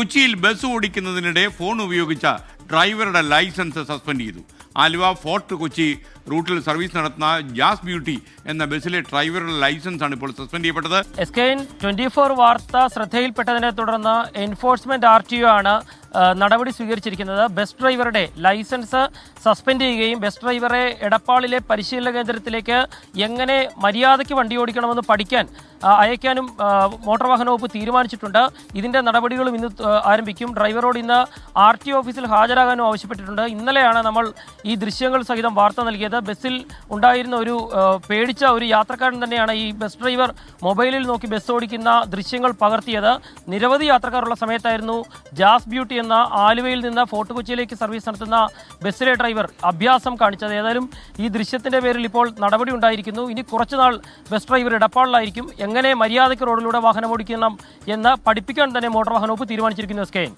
കൊച്ചിയിൽ bus ഓടിക്കുന്നതിനിടെ phone ഉപയോഗിച്ച ഡ്രൈവറുടെ ലൈസൻസ് സസ്പെൻഡ് ചെയ്തു. ആലുവ ഫോർട്ട് കൊച്ചി റൂട്ടിൽ സർവീസ് നടത്തുന്ന ജാസ് ബ്യൂട്ടി എന്ന ബസ്സിലെ ഡ്രൈവറുടെ ലൈസൻസ് ആണ് ഇപ്പോൾ സസ്പെൻഡ് ചെയ്യപ്പെട്ടത്. SKN 24 വാർത്ത ശ്രദ്ധയിൽപ്പെട്ടതിനെ തുടർന്ന് എൻഫോഴ്സ്മെന്റ് RTO ആണ് നടപടി സ്വീകരിച്ചിരിക്കുന്നത്. ബസ് ഡ്രൈവറുടെ ലൈസൻസ് സസ്പെൻഡ് ചെയ്യുകയും ബസ് ഡ്രൈവറെ എടപ്പാളിലെ പരിശീലന കേന്ദ്രത്തിലേക്ക് എങ്ങനെ മര്യാദയ്ക്ക് വണ്ടി ഓടിക്കണമെന്ന് പഠിക്കാൻ അയക്കാനും മോട്ടോർ വാഹന വകുപ്പ് തീരുമാനിച്ചിട്ടുണ്ട്. ഇതിൻ്റെ നടപടികളും ഇന്ന് ആരംഭിക്കും. ഡ്രൈവറോട് ഇന്ന് RTO ഓഫീസിൽ ഹാജരാകാനും ആവശ്യപ്പെട്ടിട്ടുണ്ട്. ഇന്നലെയാണ് നമ്മൾ ഈ ദൃശ്യങ്ങൾ സഹിതം വാർത്ത നൽകിയത്. ബസ്സിൽ ഉണ്ടായിരുന്ന ഒരു പേടിച്ച ഒരു യാത്രക്കാരൻ തന്നെയാണ് ഈ ബസ് ഡ്രൈവർ മൊബൈലിൽ നോക്കി ബസ് ഓടിക്കുന്ന ദൃശ്യങ്ങൾ പകർത്തിയത്. നിരവധി യാത്രക്കാരുള്ള സമയത്തായിരുന്നു ജാസ് ബ്യൂട്ടി എന്ന ആലുവയിൽ നിന്ന് ഫോർട്ട് കൊച്ചിയിലേക്ക് സർവീസ് നടത്തുന്ന ബസ്സിലെ ഡ്രൈവർ അഭ്യാസം കാണിച്ചത്. ഏതായാലും ഈ ദൃശ്യത്തിൻ്റെ പേരിൽ ഇപ്പോൾ നടപടി ഉണ്ടായിരിക്കുന്നു. ഇനി കുറച്ചുനാൾ ബസ് ഡ്രൈവർ ഇടപ്പാളിലായിരിക്കും. എങ്ങനെ മര്യാദയ്ക്ക് റോഡിലൂടെ വാഹനം ഓടിക്കണം എന്ന് പഠിപ്പിക്കാൻ തന്നെ മോട്ടോർ വാഹന വകുപ്പ് തീരുമാനിച്ചിരിക്കുന്നു. SKN